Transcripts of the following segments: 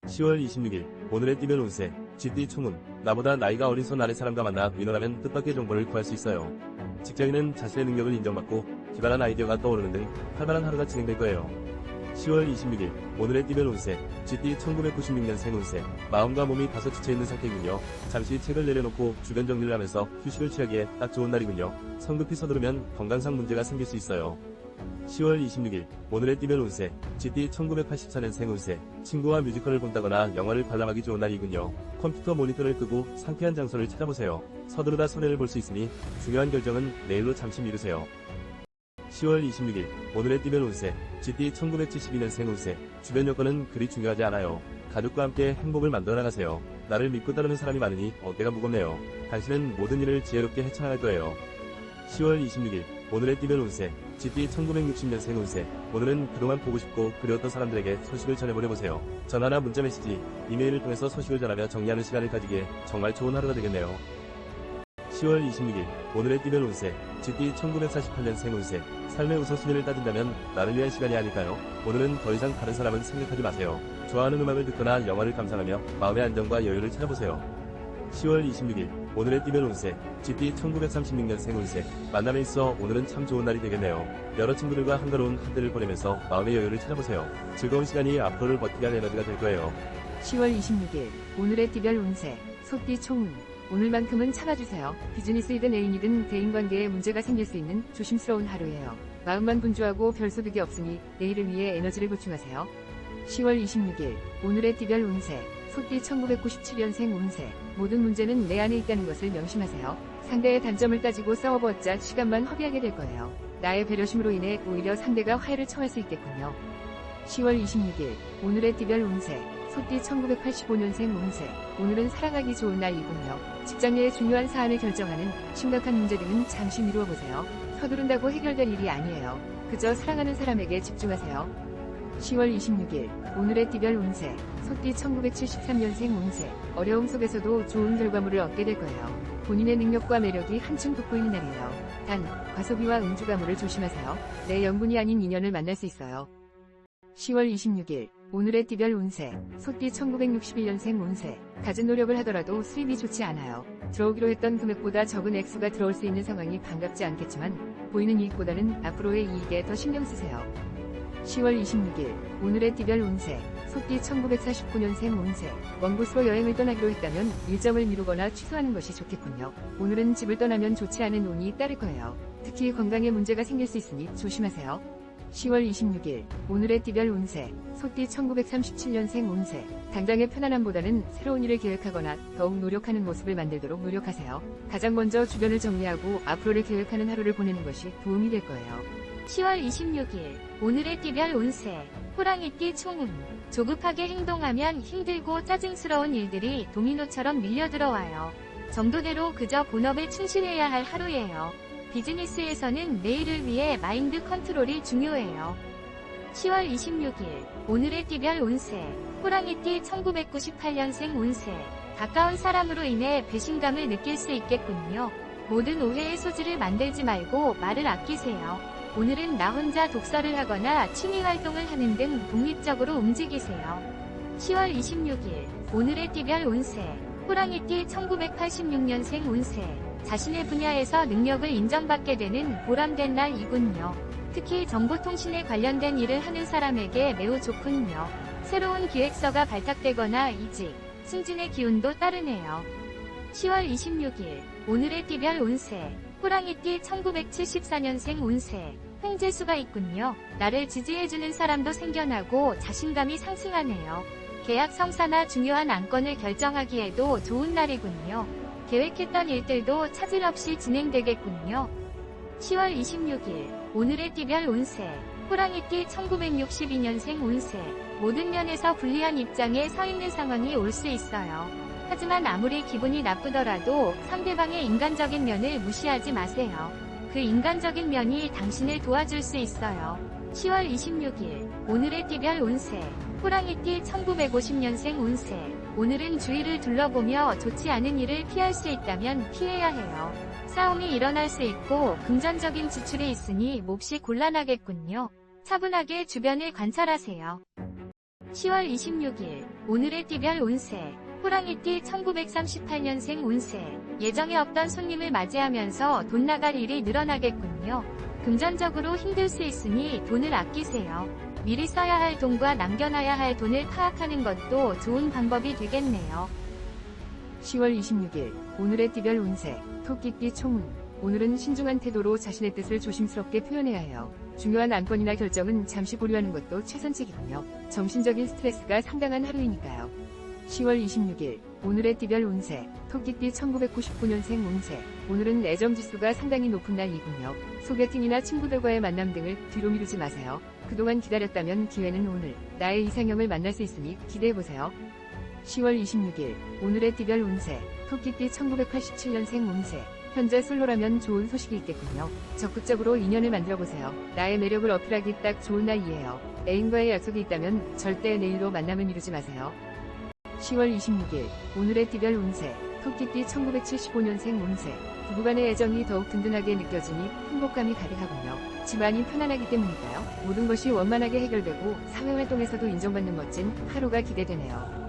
10월 26일 오늘의 띠별 운세 쥐띠 총운. 나보다 나이가 어린 손 아래 사람과 만나 의논하면 뜻밖의 정보를 구할 수 있어요. 직장인은 자신의 능력을 인정받고 기발한 아이디어가 떠오르는 등 활발한 하루가 진행될 거예요. 10월 26일 오늘의 띠별 운세 쥐띠 1996년생 운세. 마음과 몸이 다소 지쳐있는 상태이군요. 잠시 책을 내려놓고 주변 정리를 하면서 휴식을 취하기에 딱 좋은 날이군요. 성급히 서두르면 건강상 문제가 생길 수 있어요. 10월 26일 오늘의 띠별 운세 쥐띠 1984년생 운세. 친구와 뮤지컬을 본다거나 영화를 관람하기 좋은 날이군요. 컴퓨터 모니터를 끄고 상쾌한 장소를 찾아보세요. 서두르다 손해를 볼 수 있으니 중요한 결정은 내일로 잠시 미루세요. 10월 26일 오늘의 띠별 운세 쥐띠 1972년생 운세. 주변 여건은 그리 중요하지 않아요. 가족과 함께 행복을 만들어 나가세요. 나를 믿고 따르는 사람이 많으니 어깨가 무겁네요. 당신은 모든 일을 지혜롭게 헤쳐나갈 거예요. 10월 26일 오늘의 띠별 운세 쥐띠 1960년생 운세. 오늘은 그동안 보고 싶고 그리웠던 사람들에게 소식을 전해보내보세요. 전화나 문자 메시지, 이메일을 통해서 소식을 전하며 정리하는 시간을 가지기에 정말 좋은 하루가 되겠네요. 10월 26일 오늘의 띠별 운세 쥐띠 1948년생 운세. 삶의 우선순위를 따진다면 나를 위한 시간이 아닐까요? 오늘은 더 이상 다른 사람은 생각하지 마세요. 좋아하는 음악을 듣거나 영화를 감상하며 마음의 안정과 여유를 찾아보세요. 10월 26일 오늘의 띠별 운세 쥐띠 1936년생 운세. 만남에 있어 오늘은 참 좋은 날이 되겠네요. 여러 친구들과 한가로운 한때를 보내면서 마음의 여유를 찾아보세요. 즐거운 시간이 앞으로를 버티게 할 에너지가 될 거예요. 10월 26일 오늘의 띠별 운세 소띠 총운. 오늘만큼은 참아주세요. 비즈니스이든 애인이든 대인관계에 문제가 생길 수 있는 조심스러운 하루예요. 마음만 분주하고 별 소득이 없으니 내일을 위해 에너지를 보충하세요. 10월 26일 오늘의 띠별 운세 소띠 1997년생 운세. 모든 문제는 내 안에 있다는 것을 명심하세요. 상대의 단점을 따지고 싸워봤자 시간만 허비하게 될 거예요. 나의 배려심으로 인해 오히려 상대가 화해를 청할 수 있겠군요. 10월 26일 오늘의 띠별 운세 소띠 1985년생 운세. 오늘은 사랑하기 좋은 날이군요. 직장 내의 중요한 사안을 결정하는 심각한 문제 등은 잠시 미루어 보세요. 서두른다고 해결될 일이 아니에요. 그저 사랑하는 사람에게 집중하세요. 10월 26일 오늘의 띠별 운세 소띠 1973년생 운세. 어려움 속에서도 좋은 결과물을 얻게 될 거예요. 본인의 능력과 매력이 한층 돋보이는 날이에요. 단, 과소비와 음주 가물을 조심하세요. 내 연분이 아닌 인연을 만날 수 있어요. 10월 26일 오늘의 띠별 운세 소띠 1961년생 운세. 갖은 노력을 하더라도 수입이 좋지 않아요. 들어오기로 했던 금액보다 적은 액수가 들어올 수 있는 상황이 반갑지 않겠지만 보이는 이익보다는 앞으로의 이익에 더 신경 쓰세요. 10월 26일 오늘의 띠별 운세 소띠 1949년생 운세. 먼 곳으로 여행을 떠나기로 했다면 일정을 미루거나 취소하는 것이 좋겠군요. 오늘은 집을 떠나면 좋지 않은 운이 따를 거예요. 특히 건강에 문제가 생길 수 있으니 조심하세요. 10월 26일 오늘의 띠별 운세 소띠 1937년생 운세. 당장의 편안함보다는 새로운 일을 계획하거나 더욱 노력하는 모습을 만들도록 노력하세요. 가장 먼저 주변을 정리하고 앞으로를 계획하는 하루를 보내는 것이 도움이 될 거예요. 10월 26일 오늘의 띠별 운세 호랑이띠 총운. 조급하게 행동하면 힘들고 짜증스러운 일들이 도미노처럼 밀려들어와요. 정도대로 그저 본업에 충실해야 할 하루예요. 비즈니스에서는 내일을 위해 마인드 컨트롤이 중요해요. 10월 26일 오늘의 띠별 운세 호랑이띠 1998년생 운세. 가까운 사람으로 인해 배신감을 느낄 수 있겠군요. 모든 오해의 소지를 만들지 말고 말을 아끼세요. 오늘은 나 혼자 독서를 하거나 취미활동을 하는 등 독립적으로 움직이세요. 10월 26일 오늘의 띠별 운세 호랑이띠 1986년생 운세. 자신의 분야에서 능력을 인정받게 되는 보람된 날이군요. 특히 정보통신에 관련된 일을 하는 사람에게 매우 좋군요. 새로운 기획서가 발탁되거나 이직, 승진의 기운도 따르네요. 10월 26일 오늘의 띠별 운세 호랑이띠 1974년생 운세. 횡재수가 있군요. 나를 지지해주는 사람도 생겨나고 자신감이 상승하네요. 계약 성사나 중요한 안건을 결정하기에도 좋은 날이군요. 계획했던 일들도 차질 없이 진행되겠군요. 10월 26일 오늘의 띠별 운세 호랑이띠 1962년생 운세. 모든 면에서 불리한 입장에 서 있는 상황이 올 수 있어요. 하지만 아무리 기분이 나쁘더라도 상대방의 인간적인 면을 무시하지 마세요. 그 인간적인 면이 당신을 도와줄 수 있어요. 10월 26일 오늘의 띠별 운세 호랑이띠 1950년생 운세. 오늘은 주위를 둘러보며 좋지 않은 일을 피할 수 있다면 피해야 해요. 싸움이 일어날 수 있고 금전적인 지출이 있으니 몹시 곤란하겠군요. 차분하게 주변을 관찰하세요. 10월 26일 오늘의 띠별 운세 호랑이띠 1938년생 운세 예정에 없던 손님을 맞이하면서 돈 나갈 일이 늘어나겠군요. 금전적으로 힘들 수 있으니 돈을 아끼세요. 미리 써야 할 돈과 남겨놔야 할 돈을 파악하는 것도 좋은 방법이 되겠네요. 10월 26일 오늘의 띠별 운세 토끼띠 총운 오늘은 신중한 태도로 자신의 뜻을 조심스럽게 표현해야 해요. 중요한 안건이나 결정은 잠시 보류하는 것도 최선책이군요. 정신적인 스트레스가 상당한 하루이니까요. 10월 26일 오늘의 띠별 운세 토끼띠 1999년생 운세 오늘은 애정지수가 상당히 높은 날이군요. 소개팅이나 친구들과의 만남 등을 뒤로 미루지 마세요. 그동안 기다렸다면 기회는 오늘 나의 이상형을 만날 수 있으니 기대해보세요. 10월 26일 오늘의 띠별 운세 토끼띠 1987년생 운세 현재 솔로라면 좋은 소식이 있겠군요. 적극적으로 인연을 만들어보세요. 나의 매력을 어필하기 딱 좋은 날이에요. 애인과의 약속이 있다면 절대 내일로 만남을 미루지 마세요. 10월 26일 오늘의 띠별 운세 토끼띠 1975년생 운세 부부간의 애정이 더욱 든든하게 느껴지니 행복감이 가득하군요. 집안이 편안하기 때문일까요? 모든 것이 원만하게 해결되고 사회활동에서도 인정받는 멋진 하루가 기대되네요.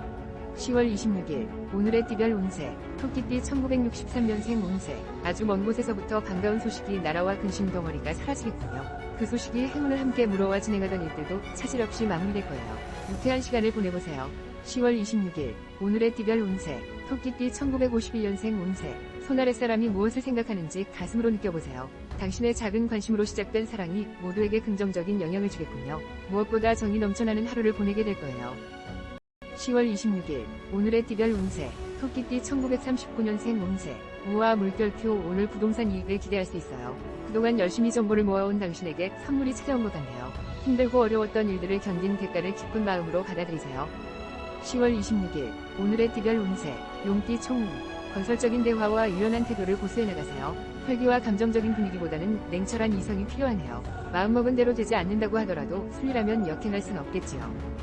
10월 26일 오늘의 띠별 운세 토끼띠 1963년생 운세 아주 먼 곳에서부터 반가운 소식이 날아와 근심 덩어리가 사라지겠군요. 그 소식이 행운을 함께 물어와 진행하던 일들도 차질 없이 마무리될 거예요. 유쾌한 시간을 보내보세요. 10월 26일 오늘의 띠별 운세 토끼띠 1951년생 운세 손 아랫사람이 무엇을 생각하는지 가슴으로 느껴보세요. 당신의 작은 관심으로 시작된 사랑이 모두에게 긍정적인 영향을 주겠군요. 무엇보다 정이 넘쳐나는 하루를 보내게 될 거예요. 10월 26일 오늘의 띠별 운세 토끼띠 1939년생 운세 우와 물결표 오늘 부동산 이익을 기대할 수 있어요. 그동안 열심히 정보를 모아온 당신에게 선물이 찾아온 것 같네요. 힘들고 어려웠던 일들을 견딘 대가를 기쁜 마음으로 받아들이세요. 10월 26일 오늘의 띠별 운세 용띠 총운 건설적인 대화와 유연한 태도를 고수해 나가세요. 활기와 감정적인 분위기보다는 냉철한 이성이 필요하네요. 마음먹은 대로 되지 않는다고 하더라도 순리라면 역행할 순 없겠지요.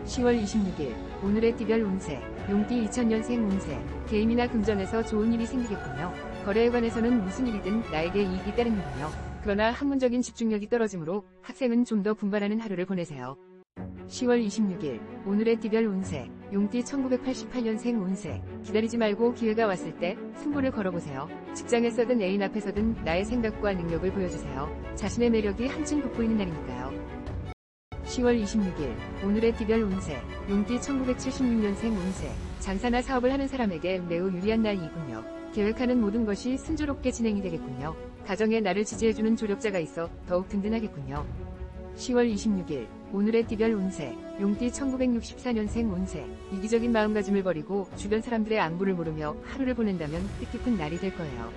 10월 26일 오늘의 띠별 운세 용띠 2000년생 운세 게임이나 금전에서 좋은 일이 생기겠군요. 거래에 관해서는 무슨 일이든 나에게 이익이 따르는군요. 그러나 학문적인 집중력이 떨어지므로 학생은 좀 더 분발하는 하루를 보내세요. 10월 26일 오늘의 띠별 운세 용띠 1988년생 운세 기다리지 말고 기회가 왔을 때 승부를 걸어보세요. 직장에서든 애인 앞에서든 나의 생각과 능력을 보여주세요. 자신의 매력이 한층 돋보이는 날이니까요. 10월 26일 오늘의 띠별 운세 용띠 1976년생 운세 장사나 사업을 하는 사람에게 매우 유리한 날이군요. 계획하는 모든 것이 순조롭게 진행이 되겠군요. 가정에 나를 지지해주는 조력자가 있어 더욱 든든하겠군요. 10월 26일 오늘의 띠별 운세 용띠 1964년생 운세 이기적인 마음가짐을 버리고 주변 사람들의 안부를 물으며 하루를 보낸다면 뜻깊은 날이 될 거예요.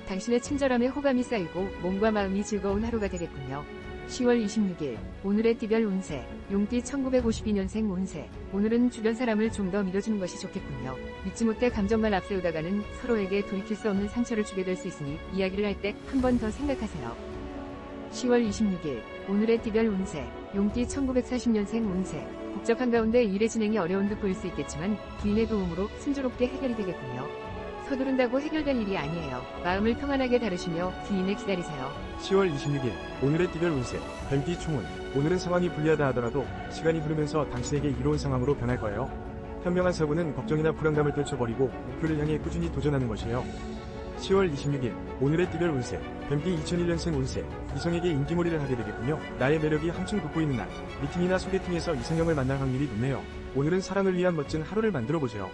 당신의 친절함에 호감이 쌓이고 몸과 마음이 즐거운 하루가 되겠군요. 10월 26일 오늘의 띠별 운세 용띠 1952년생 운세 오늘은 주변 사람을 좀 더 믿어주는 것이 좋겠군요. 믿지 못해 감정만 앞세우다가는 서로에게 돌이킬 수 없는 상처를 주게 될 수 있으니 이야기를 할 때 한 번 더 생각하세요. 10월 26일 오늘의 띠별 운세 용띠 1940년생 운세 복잡한 가운데 일의 진행이 어려운 듯 보일 수 있겠지만 기인의 도움으로 순조롭게 해결이 되겠군요. 서두른다고 해결될 일이 아니에요. 마음을 평안하게 다루시며 기인을 기다리세요. 10월 26일 오늘의 띠별 운세 뱀띠 총운 오늘은 상황이 불리하다 하더라도 시간이 흐르면서 당신에게 이로운 상황으로 변할 거예요. 현명한 사고는 걱정이나 불안감을 떨쳐버리고 목표를 향해 꾸준히 도전하는 것이에요. 10월 26일 오늘의 띠별 운세 뱀띠 2001년생 운세 이성에게 인기몰이를 하게 되겠군요. 나의 매력이 한층 돋보이는 날 미팅이나 소개팅에서 이상형을 만날 확률이 높네요. 오늘은 사랑을 위한 멋진 하루를 만들어보세요.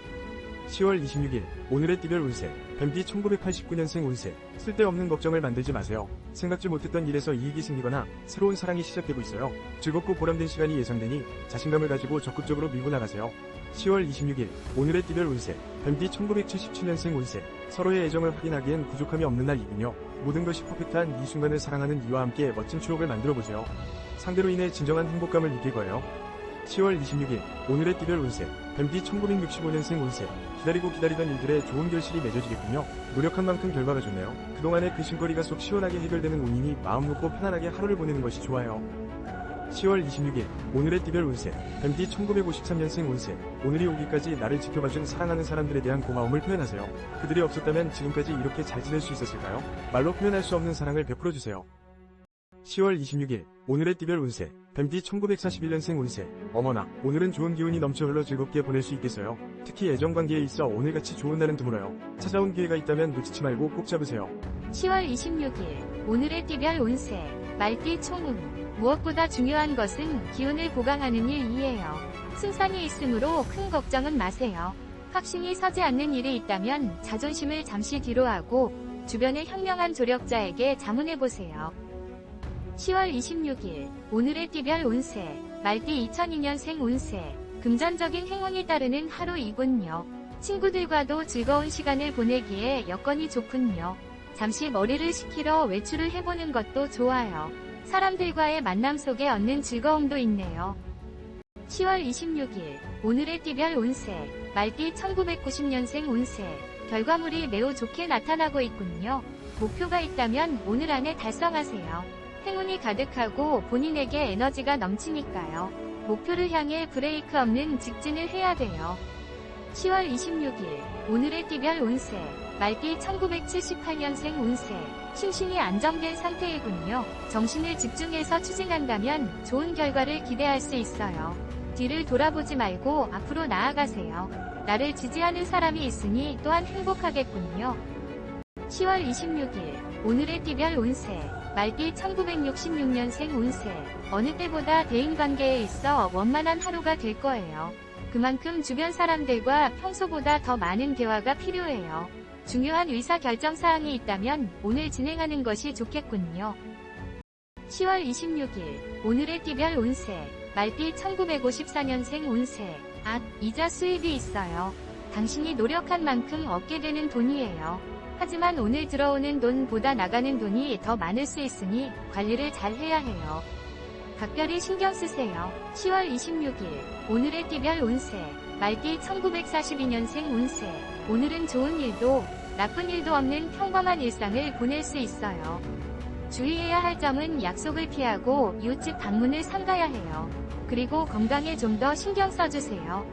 10월 26일 오늘의 띠별 운세 뱀띠 1989년생 운세 쓸데없는 걱정을 만들지 마세요. 생각지 못했던 일에서 이익이 생기거나 새로운 사랑이 시작되고 있어요. 즐겁고 보람된 시간이 예상되니 자신감을 가지고 적극적으로 밀고 나가세요. 10월 26일 오늘의 띠별 운세 뱀띠 1977년생 운세 서로의 애정을 확인하기엔 부족함이 없는 날이군요. 모든 것이 퍼펙트한 이 순간을 사랑하는 이와 함께 멋진 추억을 만들어보세요. 상대로 인해 진정한 행복감을 느낄 거예요. 10월 26일 오늘의 띠별 운세 뱀띠 1965년생 운세 기다리고 기다리던 일들의 좋은 결실이 맺어지겠군요. 노력한 만큼 결과가 좋네요. 그동안의 그 심거리가 속 시원하게 해결되는 운이니 마음 놓고 편안하게 하루를 보내는 것이 좋아요. 10월 26일 오늘의 띠별 운세 뱀띠 1953년생 운세 오늘이 오기까지 나를 지켜봐준 사랑하는 사람들에 대한 고마움을 표현하세요. 그들이 없었다면 지금까지 이렇게 잘 지낼 수 있었을까요? 말로 표현할 수 없는 사랑을 베풀어주세요. 10월 26일 오늘의 띠별 운세 뱀띠 1941년생 운세. 어머나 오늘은 좋은 기운이 넘쳐 흘러 즐겁게 보낼 수 있겠어요. 특히 애정관계에 있어 오늘같이 좋은 날은 드물어요. 찾아온 기회가 있다면 놓치지 말고 꼭 잡으세요. 10월 26일 오늘의 띠별 운세 말띠 총운. 무엇보다 중요한 것은 기운을 보강하는 일이에요. 승산이 있으므로 큰 걱정은 마세요. 확신이 서지 않는 일이 있다면 자존심을 잠시 뒤로 하고 주변의 현명한 조력자에게 자문해보세요. 10월 26일 오늘의 띠별 운세 말띠 2002년생 운세. 금전적인 행운이 따르는 하루이군요. 친구들과도 즐거운 시간을 보내기에 여건이 좋군요. 잠시 머리를 식히러 외출을 해보는 것도 좋아요. 사람들과의 만남 속에 얻는 즐거움도 있네요. 10월 26일 오늘의 띠별 운세 말띠 1990년생 운세. 결과물이 매우 좋게 나타나고 있군요. 목표가 있다면 오늘 안에 달성하세요. 행운이 가득하고 본인에게 에너지가 넘치니까요. 목표를 향해 브레이크 없는 직진을 해야 돼요. 10월 26일 오늘의 띠별 운세 말띠 1978년생 운세. 심신이 안정된 상태이군요. 정신을 집중해서 추진한다면 좋은 결과를 기대할 수 있어요. 뒤를 돌아보지 말고 앞으로 나아가세요. 나를 지지하는 사람이 있으니 또한 행복하겠군요. 10월 26일 오늘의 띠별 운세 말띠 1966년생 운세. 어느 때보다 대인관계에 있어 원만한 하루가 될 거예요. 그만큼 주변 사람들과 평소보다 더 많은 대화가 필요해요. 중요한 의사결정사항이 있다면 오늘 진행하는 것이 좋겠군요. 10월 26일 오늘의 띠별 운세 말띠 1954년생 운세. 이자 수입이 있어요. 당신이 노력한 만큼 얻게 되는 돈이에요. 하지만 오늘 들어오는 돈보다 나가는 돈이 더 많을 수 있으니 관리를 잘 해야 해요. 각별히 신경 쓰세요. 10월 26일 오늘의 띠별 운세 말띠 1942년생 운세. 오늘은 좋은 일도 나쁜 일도 없는 평범한 일상을 보낼 수 있어요. 주의해야 할 점은 약속을 피하고 이웃집 방문을 삼가야 해요. 그리고 건강에 좀 더 신경 써주세요.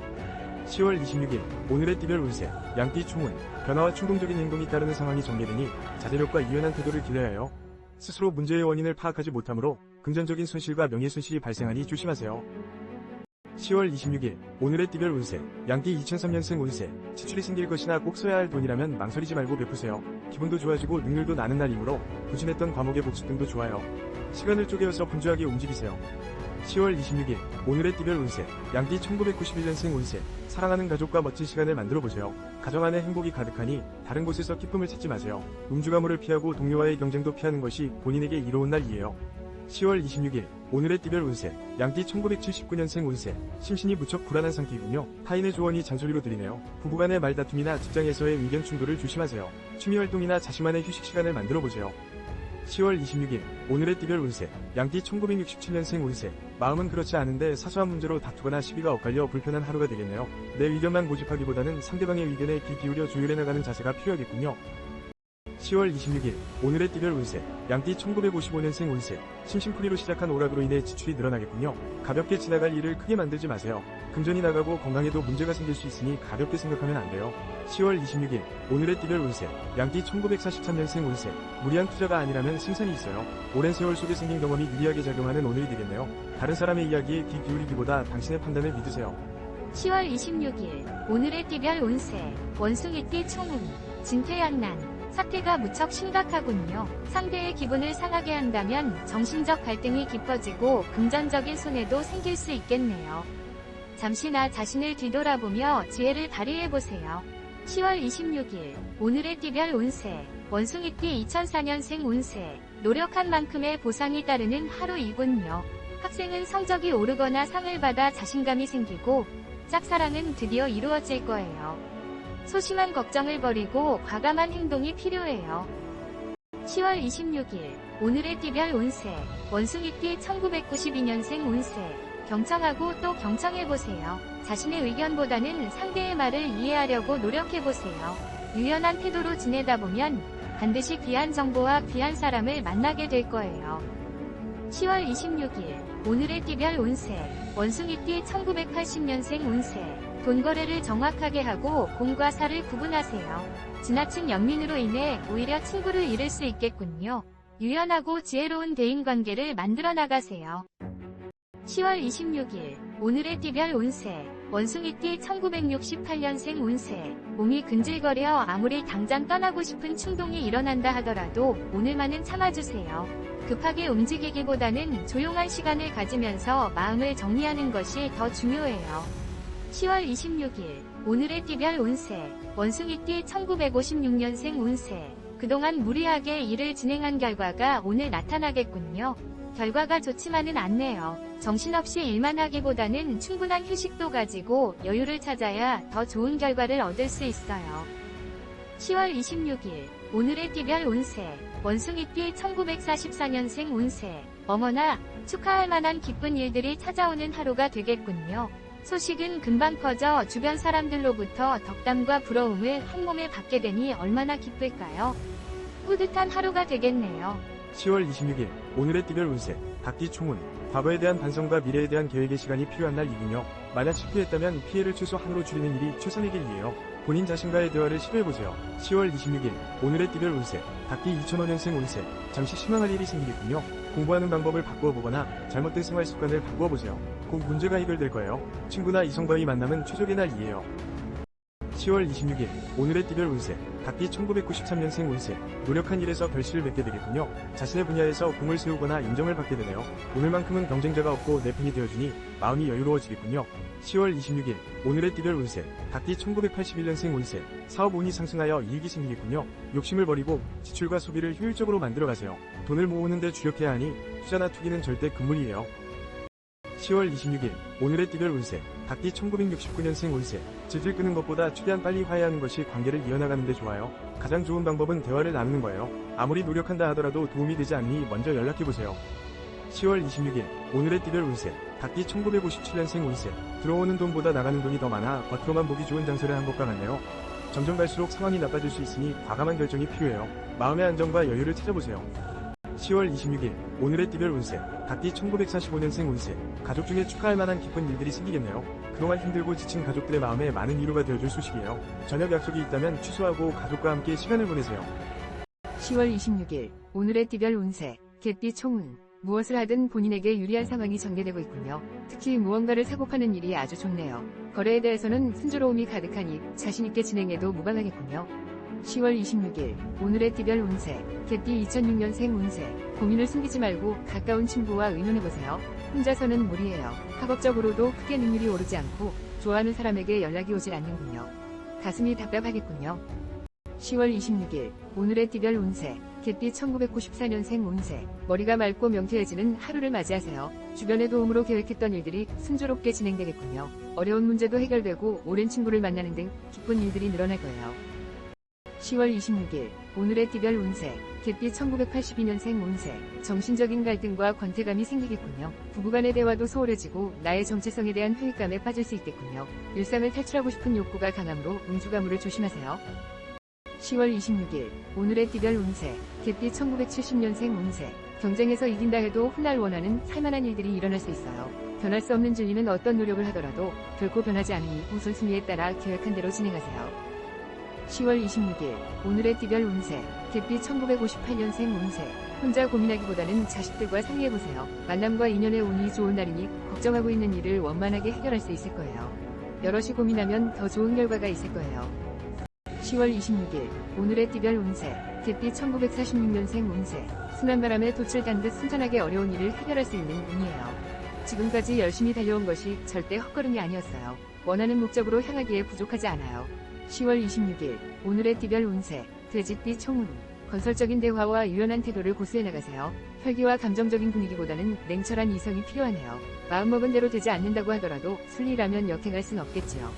10월 26일 오늘의 띠별 운세 양띠 총운. 변화와 충동적인 행동이 따르는 상황이 전개되니 자제력과 유연한 태도를 길러야 해요. 스스로 문제의 원인을 파악하지 못하므로 금전적인 손실과 명예손실이 발생하니 조심하세요. 10월 26일 오늘의 띠별 운세 양띠 2003년생 운세. 지출이 생길 것이나 꼭 써야 할 돈이라면 망설이지 말고 베푸세요. 기분도 좋아지고 능률도 나는 날이므로 부진했던 과목의 복습 등도 좋아요. 시간을 쪼개어서 분주하게 움직이세요. 10월 26일 오늘의 띠별 운세 양띠 1991년생 운세. 사랑하는 가족과 멋진 시간을 만들어보세요. 가정 안에 행복이 가득하니 다른 곳에서 기쁨을 찾지 마세요. 음주가물을 피하고 동료와의 경쟁도 피하는 것이 본인에게 이로운 날이에요. 10월 26일 오늘의 띠별 운세 양띠 1979년생 운세. 심신이 무척 불안한 상태이군요. 타인의 조언이 잔소리로 들리네요. 부부간의 말다툼이나 직장에서의 의견 충돌을 조심하세요. 취미활동이나 자신만의 휴식 시간을 만들어보세요. 10월 26일 오늘의 띠별 운세 양띠 1967년생 운세. 마음은 그렇지 않은데 사소한 문제로 다투거나 시비가 엇갈려 불편한 하루가 되겠네요. 내 의견만 고집하기보다는 상대방의 의견에 귀 기울여 조율해 나가는 자세가 필요하겠군요. 10월 26일 오늘의 띠별 운세 양띠 1955년생 운세. 심심풀이로 시작한 오락으로 인해 지출이 늘어나겠군요. 가볍게 지나갈 일을 크게 만들지 마세요. 금전이 나가고 건강에도 문제가 생길 수 있으니 가볍게 생각하면 안 돼요. 10월 26일 오늘의 띠별 운세 양띠 1943년생 운세. 무리한 투자가 아니라면 승산이 있어요. 오랜 세월 속에 생긴 경험이 유리하게 작용하는 오늘이 되겠네요. 다른 사람의 이야기에 귀 기울이기보다 당신의 판단을 믿으세요. 10월 26일 오늘의 띠별 운세 원숭이띠 총운. 진퇴양난. 사태가 무척 심각하군요. 상대의 기분을 상하게 한다면 정신적 갈등이 깊어지고 금전적인 손해도 생길 수 있겠네요. 잠시 나 자신을 뒤돌아보며 지혜를 발휘해보세요. 10월 26일 오늘의 띠별 운세 원숭이띠 2004년생 운세. 노력한 만큼의 보상이 따르는 하루이군요. 학생은 성적이 오르거나 상을 받아 자신감이 생기고 짝사랑은 드디어 이루어질 거예요. 소심한 걱정을 버리고 과감한 행동이 필요해요. 10월 26일 오늘의 띠별 운세 원숭이띠 1992년생 운세. 경청하고 또 경청해보세요. 자신의 의견보다는 상대의 말을 이해하려고 노력해보세요. 유연한 태도로 지내다 보면 반드시 귀한 정보와 귀한 사람을 만나게 될 거예요. 10월 26일 오늘의 띠별 운세 원숭이띠 1980년생 운세. 돈거래를 정확하게 하고 공과 사를 구분하세요. 지나친 연민으로 인해 오히려 친구를 잃을 수 있겠군요. 유연하고 지혜로운 대인관계를 만들어 나가세요. 10월 26일 오늘의 띠별 운세 원숭이띠 1968년생 운세 몸이 근질거려 아무리 당장 떠나고 싶은 충동이 일어난다 하더라도 오늘만은 참아주세요. 급하게 움직이기보다는 조용한 시간을 가지면서 마음을 정리하는 것이 더 중요해요. 10월 26일 오늘의 띠별 운세 원숭이띠 1956년생 운세 그동안 무리하게 일을 진행한 결과가 오늘 나타나겠군요. 결과가 좋지만은 않네요. 정신없이 일만 하기보다는 충분한 휴식도 가지고 여유를 찾아야 더 좋은 결과를 얻을 수 있어요. 10월 26일 오늘의 띠별 운세 원숭이띠 1944년생 운세 어머나 축하할 만한 기쁜 일들이 찾아오는 하루가 되겠군요. 소식은 금방 퍼져 주변 사람들로부터 덕담과 부러움을 한몸에 받게 되니 얼마나 기쁠까요? 뿌듯한 하루가 되겠네요. 10월 26일 오늘의 띠별 운세 닭띠 총운 과거에 대한 반성과 미래에 대한 계획의 시간이 필요한 날이군요. 만약 실패했다면 피해를 최소한으로 줄이는 일이 최선의 길이에요. 본인 자신과의 대화를 시도해보세요. 10월 26일 오늘의 띠별 운세 닭띠 2005년생 운세 잠시 실망할 일이 생기겠군요. 공부하는 방법을 바꾸어보거나 잘못된 생활 습관을 바꾸어보세요. 곧 문제가 해결될 거예요. 친구나 이성과의 만남은 최적의 날이에요. 10월 26일 오늘의 띠별 운세 닭띠 1993년생 운세 노력한 일에서 결실을 맺게 되겠군요. 자신의 분야에서 공을 세우거나 인정을 받게 되네요. 오늘만큼은 경쟁자가 없고 내 편이 되어주니 마음이 여유로워지겠군요. 10월 26일 오늘의 띠별 운세 닭띠 1981년생 운세 사업 운이 상승하여 이익이 생기겠군요. 욕심을 버리고 지출과 소비를 효율적으로 만들어가세요. 돈을 모으는 데 주력해야 하니 투자나 투기는 절대 금물이에요. 10월 26일 오늘의 띠별 운세 닭띠 1969년생 운세 질질 끄는 것보다 최대한 빨리 화해하는 것이 관계를 이어나가는 데 좋아요. 가장 좋은 방법은 대화를 나누는 거예요. 아무리 노력한다 하더라도 도움이 되지 않으니 먼저 연락해보세요. 10월 26일 오늘의 띠별 운세 닭띠 1957년생 운세 들어오는 돈보다 나가는 돈이 더 많아 겉으로만 보기 좋은 장소를 한 것과 같네요. 점점 갈수록 상황이 나빠질 수 있으니 과감한 결정이 필요해요. 마음의 안정과 여유를 찾아보세요. 10월 26일 오늘의 띠별 운세 닭띠 1945년생 운세 가족 중에 축하할 만한 기쁜 일들이 생기겠네요. 그동안 힘들고 지친 가족들의 마음에 많은 위로가 되어줄 소식이에요. 저녁 약속이 있다면 취소하고 가족과 함께 시간을 보내세요. 10월 26일 오늘의 띠별 운세 개띠 총운 무엇을 하든 본인에게 유리한 상황이 전개되고 있군요. 특히 무언가를 사고 파는 일이 아주 좋네요. 거래에 대해서는 순조로움이 가득하니 자신있게 진행해도 무방하겠군요. 10월 26일 오늘의 띠별 운세 개띠 2006년생 운세 고민을 숨기지 말고 가까운 친구와 의논해보세요. 혼자서는 무리예요. 학업적으로도 크게 능률이 오르지 않고 좋아하는 사람에게 연락이 오질 않는군요. 가슴이 답답하겠군요. 10월 26일 오늘의 띠별 운세 개띠 1994년생 운세 머리가 맑고 명쾌해지는 하루를 맞이하세요. 주변의 도움으로 계획했던 일들이 순조롭게 진행되겠군요. 어려운 문제도 해결되고 오랜 친구를 만나는 등 기쁜 일들이 늘어날 거예요. 10월 26일 오늘의 띠별 운세 개띠 1982년생 운세 정신적인 갈등과 권태감이 생기겠군요. 부부간의 대화도 소홀해지고 나의 정체성에 대한 회의감에 빠질 수 있겠군요. 일상을 탈출하고 싶은 욕구가 강하므로 음주가물을 조심하세요. 10월 26일 오늘의 띠별 운세 개띠 1970년생 운세 경쟁에서 이긴다 해도 훗날 원하는 살만한 일들이 일어날 수 있어요. 변할 수 없는 진리는 어떤 노력을 하더라도 결코 변하지 않으니 우선순위에 따라 계획한 대로 진행하세요. 10월 26일 오늘의 띠별 운세 개띠 1958년생 운세 혼자 고민하기보다는 자식들과 상의해보세요. 만남과 인연의 운이 좋은 날이니 걱정하고 있는 일을 원만하게 해결할 수 있을 거예요. 여럿이 고민하면 더 좋은 결과가 있을 거예요. 10월 26일 오늘의 띠별 운세 개띠 1946년생 운세 순한 바람에 돛을 단 듯 순탄하게 어려운 일을 해결할 수 있는 운이에요. 지금까지 열심히 달려온 것이 절대 헛걸음이 아니었어요. 원하는 목적으로 향하기에 부족하지 않아요. 10월 26일 오늘의 띠별 운세 돼지띠 총운 건설적인 대화와 유연한 태도를 고수해 나가세요. 혈기와 감정적인 분위기보다는 냉철한 이성이 필요하네요. 마음먹은 대로 되지 않는다고 하더라도 순리라면 역행할 순 없겠지요.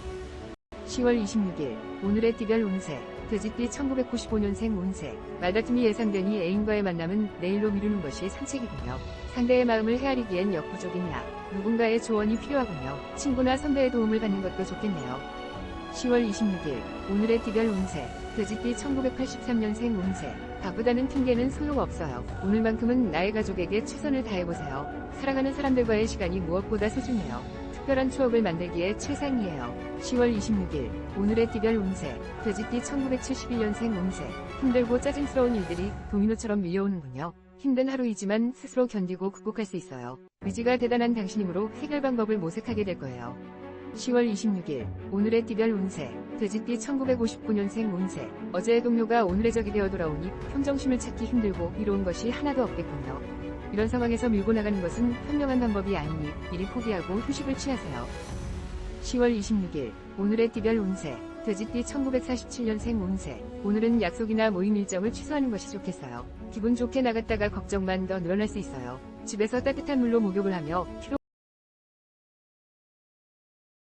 10월 26일 오늘의 띠별 운세 돼지띠 1995년생 운세 말다툼이 예상되니 애인과의 만남은 내일로 미루는 것이 상책이군요. 상대의 마음을 헤아리기엔 역부족인 나 누군가의 조언이 필요하군요. 친구나 선배의 도움을 받는 것도 좋겠네요. 10월 26일 오늘의 띠별 운세 돼지띠 1983년생 운세 바쁘다는 핑계는 소용없어요. 오늘만큼은 나의 가족에게 최선을 다해보세요. 사랑하는 사람들과의 시간이 무엇보다 소중해요. 특별한 추억을 만들기에 최상이에요. 10월 26일 오늘의 띠별 운세 돼지띠 1971년생 운세 힘들고 짜증스러운 일들이 도미노처럼 밀려오는군요. 힘든 하루이지만 스스로 견디고 극복할 수 있어요. 의지가 대단한 당신이므로 해결 방법을 모색하게 될 거예요. 10월 26일 오늘의 띠별 운세 돼지띠 1959년생 운세 어제의 동료가 오늘의 적이 되어 돌아오니 평정심을 찾기 힘들고 이로운 것이 하나도 없겠군요. 이런 상황에서 밀고 나가는 것은 현명한 방법이 아니니 이리 포기하고 휴식을 취하세요. 10월 26일 오늘의 띠별 운세 돼지띠 1947년생 운세 오늘은 약속이나 모임 일정을 취소하는 것이 좋겠어요. 기분 좋게 나갔다가 걱정만 더 늘어날 수 있어요. 집에서 따뜻한 물로 목욕을 하며 피로